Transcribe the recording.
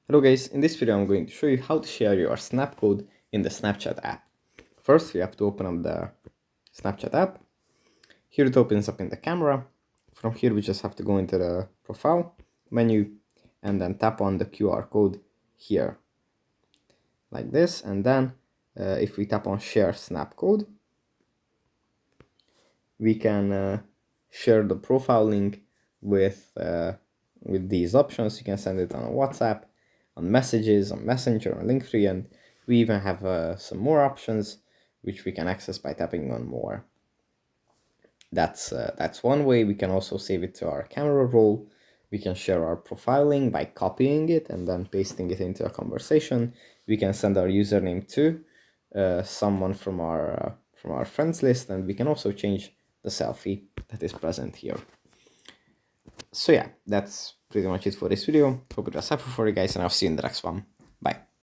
Hello guys, in this video I'm going to show you how to share your Snapcode in the Snapchat app. First we have to open up the Snapchat app. Here it opens up in the camera. From here we just have to go into the profile menu and then tap on the QR code here like this, and then if we tap on share Snapcode we can share the profile link with these options. You can send it on WhatsApp, on Messages, on Messenger, on Linktree, and we even have some more options which we can access by tapping on more. That's one way. We can also save it to our camera roll. We can share our profiling by copying it and then pasting it into a conversation. We can send our username to someone from our friends list, and we can also change the selfie that is present here. So yeah, that's pretty much it for this video. Hope it was helpful for you guys, and I'll see you in the next one.